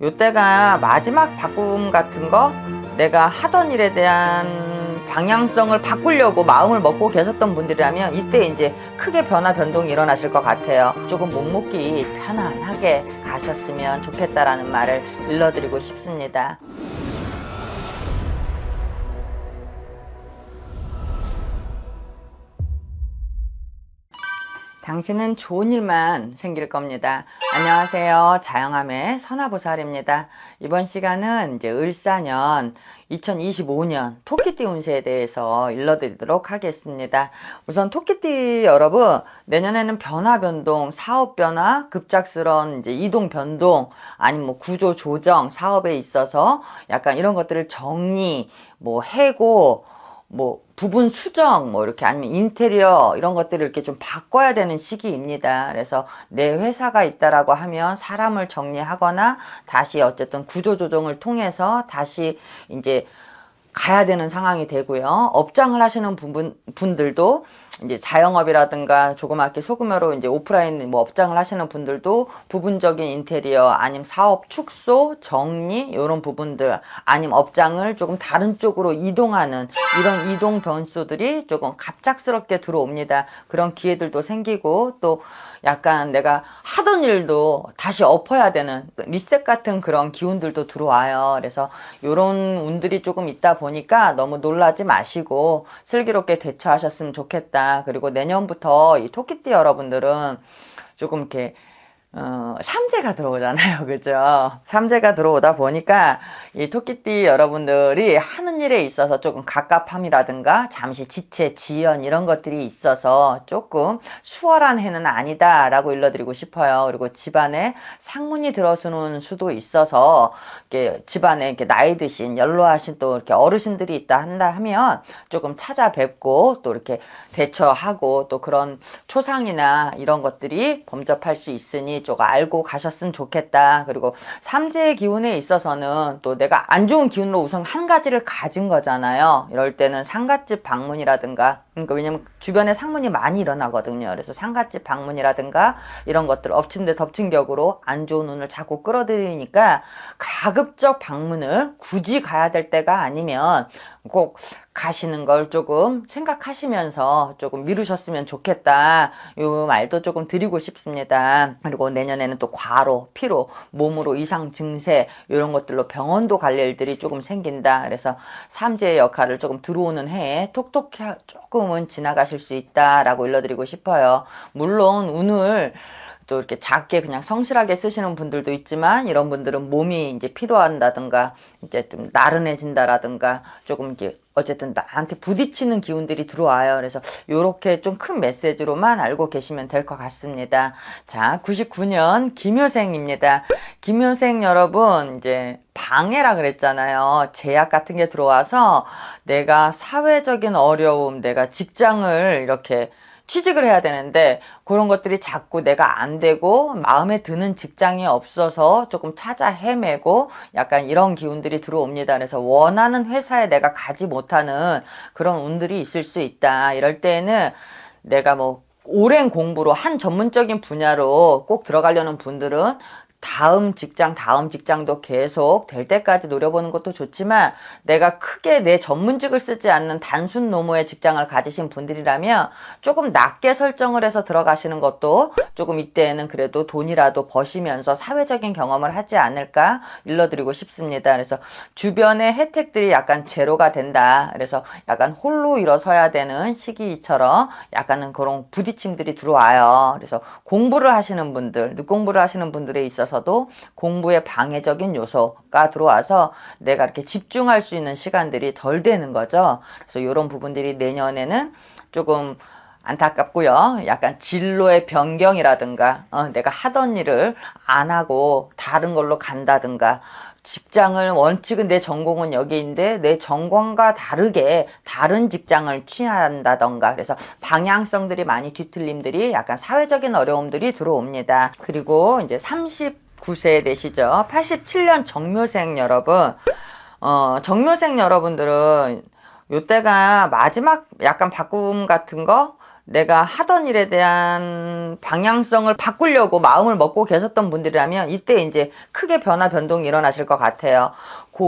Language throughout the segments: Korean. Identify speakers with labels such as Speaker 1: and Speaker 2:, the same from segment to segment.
Speaker 1: 요때가 마지막 바꿈 같은 거, 내가 하던 일에 대한 방향성을 바꾸려고 마음을 먹고 계셨던 분들이라면 이때 이제 크게 변화 변동이 일어나실 것 같아요. 조금 묵묵히 편안하게 가셨으면 좋겠다라는 말을 일러드리고 싶습니다. 당신은 좋은 일만 생길 겁니다. 안녕하세요. 자영함의 선화보살입니다. 이번 시간은 이제 을사년 2025년 토끼띠 운세에 대해서 일러드리도록 하겠습니다. 우선 토끼띠 여러분, 내년에는 변화 변동, 사업 변화, 급작스러운 이제 이동 변동, 아니면 뭐 구조 조정, 사업에 있어서 약간 이런 것들을 정리, 해고, 부분 수정, 이렇게 아니면 인테리어 이런 것들을 이렇게 좀 바꿔야 되는 시기입니다. 그래서 내 회사가 있다라고 하면 사람을 정리하거나 다시 어쨌든 구조 조정을 통해서 다시 이제 가야 되는 상황이 되고요. 업장을 하시는 분들도 이제 자영업이라든가 조그맣게 소규모로 이제 오프라인 업장을 하시는 분들도 부분적인 인테리어 아니면 사업 축소, 정리 이런 부분들 아니면 업장을 조금 다른 쪽으로 이동하는 이런 이동 변수들이 조금 갑작스럽게 들어옵니다. 그런 기회들도 생기고 또 약간 내가 하던 일도 다시 엎어야 되는 리셋 같은 그런 기운들도 들어와요. 그래서 이런 운들이 조금 있다 보니까 너무 놀라지 마시고 슬기롭게 대처하셨으면 좋겠다. 그리고 내년부터 이 토끼띠 여러분들은 조금 이렇게 삼재가 들어오잖아요. 그죠? 삼재가 들어오다 보니까 이 토끼띠 여러분들이 하는 일에 있어서 조금 갑갑함이라든가 잠시 지체, 지연 이런 것들이 있어서 조금 수월한 해는 아니다 라고 일러드리고 싶어요. 그리고 집안에 상문이 들어서는 수도 있어서 이렇게 집안에 이렇게 나이 드신 연로하신 또 이렇게 어르신들이 있다 한다 하면 조금 찾아뵙고 또 이렇게 대처하고 또 그런 초상이나 이런 것들이 범접할 수 있으니 조금 알고 가셨으면 좋겠다. 그리고 삼재의 기운에 있어서는 또 내가 안 좋은 기운으로 우선 한 가지를 가진 거잖아요. 이럴 때는 상갓집 방문이라든가, 그러니까 왜냐면 주변에 상문이 많이 일어나거든요. 그래서 상갓집 방문이라든가 이런 것들 엎친 데 덮친 격으로 안 좋은 운을 자꾸 끌어들이니까 가급적 방문을 굳이 가야 될 때가 아니면 꼭 가시는 걸 조금 생각하시면서 조금 미루셨으면 좋겠다. 요 말도 조금 드리고 싶습니다. 그리고 내년에는 또 과로, 피로, 몸으로 이상 증세 이런 것들로 병원도 갈 일들이 조금 생긴다. 그래서 삼재의 역할을 조금 들어오는 해에 톡톡히 조금은 지나가실 수 있다라고 일러드리고 싶어요. 물론 운을 또 이렇게 작게 그냥 성실하게 쓰시는 분들도 있지만 이런 분들은 몸이 이제 피로한다든가 이제 좀 나른해진다라든가 조금 이게 어쨌든 나한테 부딪히는 기운들이 들어와요. 그래서 요렇게 좀 큰 메시지로만 알고 계시면 될 것 같습니다. 자, 99년 김효생입니다. 김효생 여러분, 이제 방해라 그랬잖아요. 제약 같은 게 들어와서 내가 사회적인 어려움, 내가 직장을 이렇게 취직을 해야 되는데 그런 것들이 자꾸 내가 안 되고 마음에 드는 직장이 없어서 조금 찾아 헤매고 약간 이런 기운들이 들어옵니다. 그래서 원하는 회사에 내가 가지 못하는 그런 운들이 있을 수 있다. 이럴 때에는 내가 오랜 공부로 한 전문적인 분야로 꼭 들어가려는 분들은 다음 직장도 계속 될 때까지 노려보는 것도 좋지만 내가 크게 내 전문직을 쓰지 않는 단순 노무의 직장을 가지신 분들이라면 조금 낮게 설정을 해서 들어가시는 것도 조금 이때는 그래도 돈이라도 버시면서 사회적인 경험을 하지 않을까 일러드리고 싶습니다. 그래서 주변의 혜택들이 약간 제로가 된다. 그래서 약간 홀로 일어서야 되는 시기처럼 약간은 그런 부딪힘들이 들어와요. 그래서 공부를 하시는 분들, 늦공부를 하시는 분들에 있어서 도 공부에 방해적인 요소가 들어와서 내가 이렇게 집중할 수 있는 시간들이 덜 되는 거죠. 그래서 이런 부분들이 내년에는 조금 안타깝고요. 약간 진로의 변경이라든가 내가 하던 일을 안 하고 다른 걸로 간다든가 직장을 원칙은 내 전공은 여기인데 내 전공과 다르게 다른 직장을 취한다던가 그래서 방향성들이 많이 뒤틀림들이 약간 사회적인 어려움들이 들어옵니다. 그리고 이제 39세 되시죠. 87년 정묘생 여러분, 정묘생 여러분들은 요때가 마지막 약간 바꿈 같은 거 내가 하던 일에 대한 방향성을 바꾸려고 마음을 먹고 계셨던 분들이라면 이때 이제 크게 변화 변동이 일어나실 것 같아요.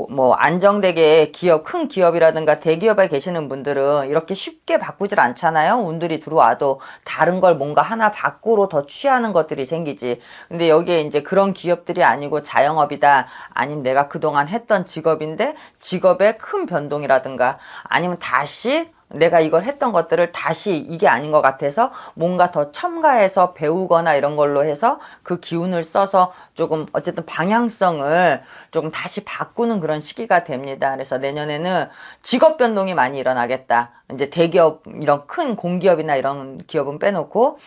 Speaker 1: 뭐 안정되게 큰 기업이라든가 대기업에 계시는 분들은 이렇게 쉽게 바꾸질 않잖아요. 운들이 들어와도 다른 걸 뭔가 하나 밖으로 더 취하는 것들이 생기지. 근데 여기에 이제 그런 기업들이 아니고 자영업이다, 아니면 내가 그동안 했던 직업인데 직업의 큰 변동이라든가, 아니면 다시 내가 이걸 했던 것들을 다시 이게 아닌 것 같아서 뭔가 더 첨가해서 배우거나 이런 걸로 해서 그 기운을 써서 조금 어쨌든 방향성을 조금 다시 바꾸는 그런 시기가 됩니다. 그래서 내년에는 직업 변동이 많이 일어나겠다. 이제 대기업, 이런 큰 공기업이나 이런 기업은 빼놓고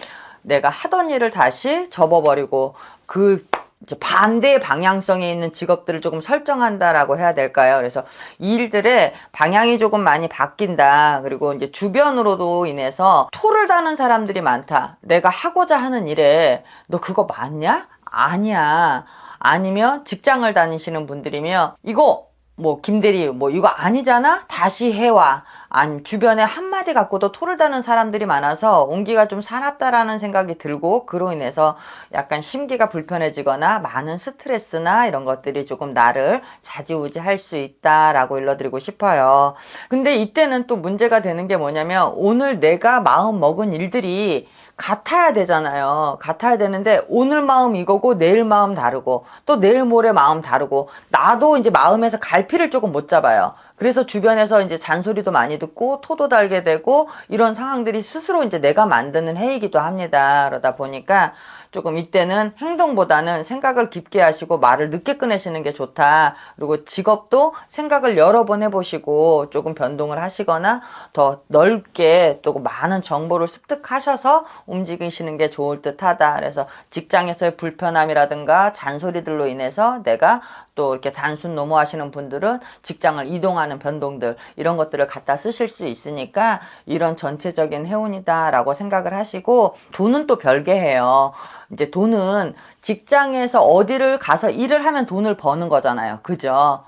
Speaker 1: 내가 하던 일을 다시 접어버리고 그 이제 반대의 방향성에 있는 직업들을 조금 설정한다라고 해야 될까요? 그래서 이 일들의 방향이 조금 많이 바뀐다. 그리고 이제 주변으로도 인해서 토를 다는 사람들이 많다. 내가 하고자 하는 일에 너 그거 맞냐? 아니야. 아니면 직장을 다니시는 분들이면 이거 뭐 김대리 뭐 이거 아니잖아? 다시 해와. 아니 주변에 한마디 갖고도 토를 다는 사람들이 많아서 온기가 좀 사납다라는 생각이 들고, 그로 인해서 약간 심기가 불편해지거나 많은 스트레스나 이런 것들이 조금 나를 좌지우지할 수 있다라고 일러드리고 싶어요. 근데 이때는 또 문제가 되는 게 뭐냐면, 오늘 내가 마음 먹은 일들이 같아야 되잖아요. 같아야 되는데 오늘 마음 이거고 내일 마음 다르고 또 내일 모레 마음 다르고, 나도 이제 마음에서 갈피를 조금 못 잡아요. 그래서 주변에서 이제 잔소리도 많이 듣고 토도 달게 되고, 이런 상황들이 스스로 이제 내가 만드는 해이기도 합니다. 그러다 보니까 조금 이때는 행동보다는 생각을 깊게 하시고 말을 늦게 꺼내시는 게 좋다. 그리고 직업도 생각을 여러 번 해보시고 조금 변동을 하시거나 더 넓게 또 많은 정보를 습득하셔서 움직이시는 게 좋을 듯 하다. 그래서 직장에서의 불편함이라든가 잔소리들로 인해서 내가 또 이렇게 단순 노무하시는 분들은 직장을 이동하는 변동들, 이런 것들을 갖다 쓰실 수 있으니까 이런 전체적인 해운이다라고 생각을 하시고, 돈은 또 별개예요. 이제 돈은 직장에서 어디를 가서 일을 하면 돈을 버는 거잖아요. 그죠?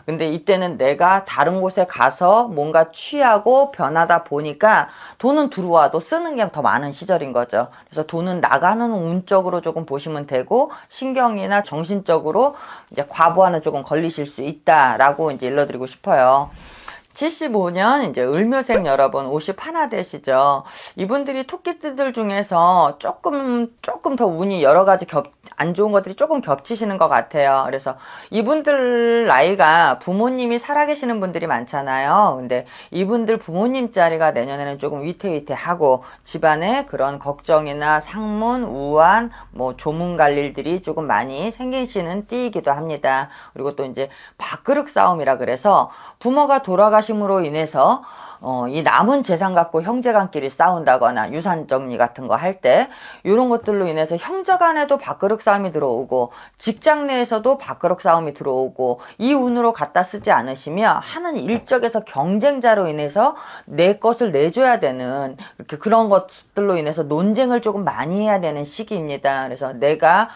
Speaker 1: 근데 이때는 내가 다른 곳에 가서 뭔가 취하고 변하다 보니까 돈은 들어와도 쓰는 게 더 많은 시절인 거죠. 그래서 돈은 나가는 운적으로 조금 보시면 되고, 신경이나 정신적으로 이제 과부하는 조금 걸리실 수 있다라고 이제 일러드리고 싶어요. 75년 이제 을묘생 여러분 51 되시죠. 이분들이 토끼띠들 중에서 조금 더 운이 여러 가지 안 좋은 것들이 조금 겹치시는 것 같아요. 그래서 이분들 나이가 부모님이 살아계시는 분들이 많잖아요. 근데 이분들 부모님 자리가 내년에는 조금 위태위태하고, 집안에 그런 걱정이나 상문, 우환, 뭐 조문 갈 일들이 조금 많이 생기시는 띠이기도 합니다. 그리고 또 이제 밥그릇 싸움이라 그래서 부모가 돌아가심으로 인해서 이 남은 재산 갖고 형제간끼리 싸운다거나 유산 정리 같은 거 할 때, 이런 것들로 인해서 형제간에도 밥그릇 싸움이 들어오고 직장 내에서도 밥그릇 싸움이 들어오고, 이 운으로 갖다 쓰지 않으시면 하는 일적에서 경쟁자로 인해서 내 것을 내줘야 되는, 이렇게 그런 것들로 인해서 논쟁을 조금 많이 해야 되는 시기입니다. 그래서 내가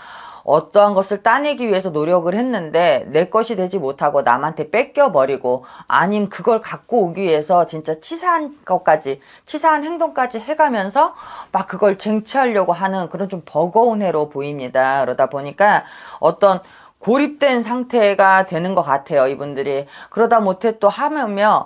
Speaker 1: 어떠한 것을 따내기 위해서 노력을 했는데 내 것이 되지 못하고 남한테 뺏겨버리고, 아님 그걸 갖고 오기 위해서 진짜 치사한 행동까지 해가면서 막 그걸 쟁취하려고 하는 그런 좀 버거운 해로 보입니다. 그러다 보니까 어떤 고립된 상태가 되는 것 같아요, 이분들이. 그러다 못해 또 하면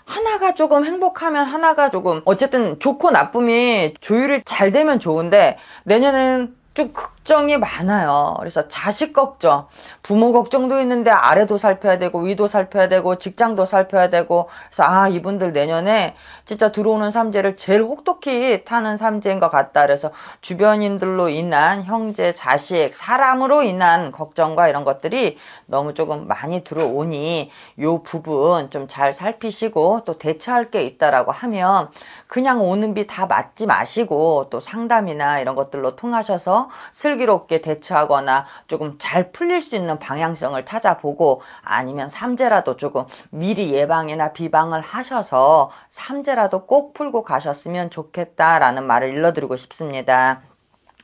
Speaker 1: 하나가 조금 행복하면 하나가 조금, 어쨌든 좋고 나쁨이 조율이 잘 되면 좋은데, 내년에는 좀 걱정이 많아요. 그래서 자식 걱정, 부모 걱정도 있는데 아래도 살펴야 되고 위도 살펴야 되고 직장도 살펴야 되고, 그래서 이분들 내년에 진짜 들어오는 삼재를 제일 혹독히 타는 삼재인 것 같다. 그래서 주변인들로 인한 형제, 자식, 사람으로 인한 걱정과 이런 것들이 너무 조금 많이 들어오니 요 부분 좀 잘 살피시고, 또 대처할 게 있다라고 하면 그냥 오는 비 다 맞지 마시고 또 상담이나 이런 것들로 통하셔서 슬기롭게 대처하거나 조금 잘 풀릴 수 있는 방향성을 찾아보고, 아니면 삼재라도 조금 미리 예방이나 비방을 하셔서 삼재라도 꼭 풀고 가셨으면 좋겠다라는 말을 일러드리고 싶습니다.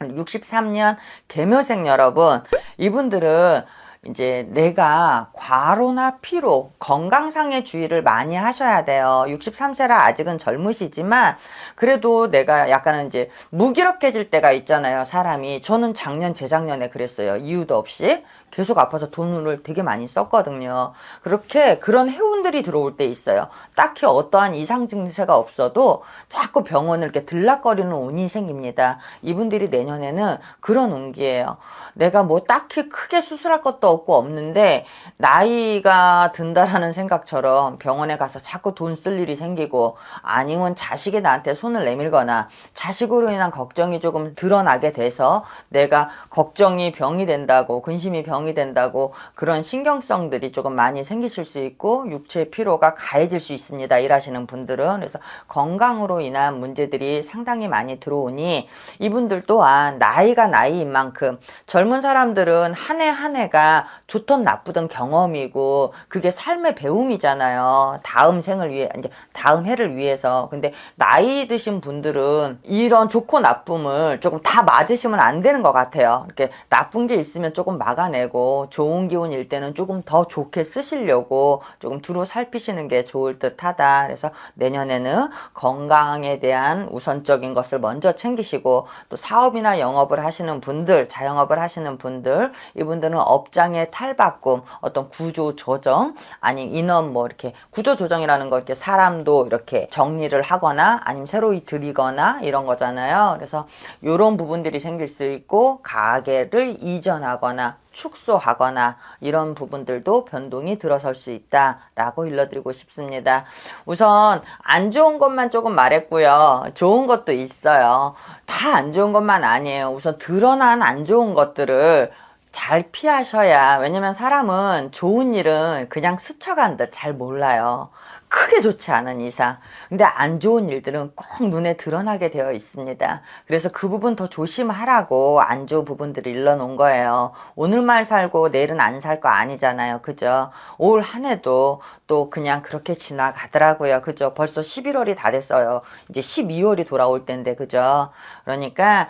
Speaker 1: 63년 계묘생 여러분, 이분들은 이제 내가 과로나 피로, 건강상의 주의를 많이 하셔야 돼요. 63세라 아직은 젊으시지만 그래도 내가 약간은 이제 무기력해질 때가 있잖아요, 사람이. 저는 작년, 재작년에 그랬어요. 이유도 없이. 계속 아파서 돈을 되게 많이 썼거든요. 그렇게 그런 해운들이 들어올 때 있어요. 딱히 어떠한 이상 증세가 없어도 자꾸 병원을 이렇게 들락거리는 운이 생깁니다. 이분들이 내년에는 그런 운기예요. 내가 뭐 딱히 크게 수술할 것도 없고 없는데 나이가 든다라는 생각처럼 병원에 가서 자꾸 돈 쓸 일이 생기고 아니면 자식이 나한테 손을 내밀거나 자식으로 인한 걱정이 조금 드러나게 돼서 내가 걱정이 병이 된다고, 근심이 병이 된다고 그런 신경성들이 조금 많이 생기실 수 있고 육체 피로가 가해질 수 있습니다. 일하시는 분들은. 그래서 건강으로 인한 문제들이 상당히 많이 들어오니 이분들 또한 나이가 나이인 만큼 젊은 사람들은 한 해 한 해가 좋든 나쁘든 경험이고 그게 삶의 배움이잖아요. 다음 생을 위해, 이제 다음 해를 위해서. 근데 나이 드신 분들은 이런 좋고 나쁨을 조금 다 맞으시면 안 되는 것 같아요. 이렇게 나쁜 게 있으면 조금 막아내고 좋은 기운일 때는 조금 더 좋게 쓰시려고 조금 두루 살피시는 게 좋을 듯 하다. 그래서 내년에는 건강에 대한 우선적인 것을 먼저 챙기시고 또 사업이나 영업을 하시는 분들, 자영업을 하시는 분들, 이분들은 업장의 탈바꿈, 어떤 구조 조정, 아니 인원 뭐 이렇게 구조 조정이라는 거 이렇게 사람도 이렇게 정리를 하거나 아니면 새로이 들이거나 이런 거잖아요. 그래서 이런 부분들이 생길 수 있고 가게를 이전하거나 축소하거나 이런 부분들도 변동이 들어설 수 있다라고 일러드리고 싶습니다. 우선 안 좋은 것만 조금 말했고요. 좋은 것도 있어요. 다 안 좋은 것만 아니에요. 우선 드러난 안 좋은 것들을 잘 피하셔야, 왜냐면 사람은 좋은 일은 그냥 스쳐간 듯 잘 몰라요. 크게 좋지 않은 이상. 근데 안 좋은 일들은 꼭 눈에 드러나게 되어 있습니다. 그래서 그 부분 더 조심하라고 안 좋은 부분들을 일러놓은 거예요. 오늘만 살고 내일은 안 살 거 아니잖아요. 그죠? 올 한 해도 또 그냥 그렇게 지나가더라고요. 그죠? 벌써 11월이 다 됐어요. 이제 12월이 돌아올 텐데, 그죠? 그러니까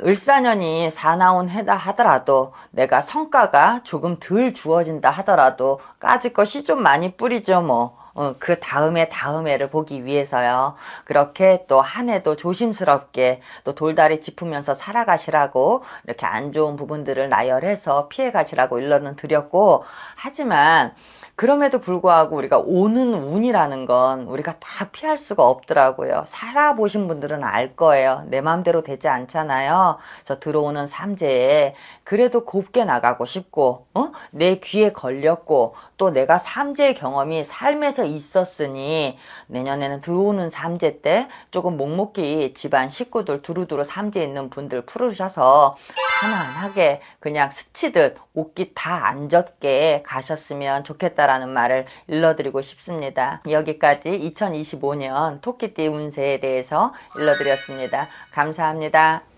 Speaker 1: 을사년이 사나운 해다 하더라도 내가 성과가 조금 덜 주어진다 하더라도 까짓 것이 좀 많이 뿌리죠 뭐. 그 다음 해를 보기 위해서요. 그렇게 또 한 해도 조심스럽게 또 돌다리 짚으면서 살아가시라고 이렇게 안 좋은 부분들을 나열해서 피해 가시라고 일러는 드렸고, 하지만 그럼에도 불구하고 우리가 오는 운이라는 건 우리가 다 피할 수가 없더라고요. 살아보신 분들은 알 거예요. 내 마음대로 되지 않잖아요. 저 들어오는 삼재에 그래도 곱게 나가고 싶고, 내 귀에 걸렸고, 또 내가 삼재의 경험이 삶에서 있었으니 내년에는 들어오는 삼재 때 조금 묵묵히 집안 식구들 두루두루 삼재 있는 분들 풀으셔서 편안하게 그냥 스치듯 옷깃 다 안 젖게 가셨으면 좋겠다라는 말을 일러드리고 싶습니다. 여기까지 2025년 토끼띠 운세에 대해서 일러드렸습니다. 감사합니다.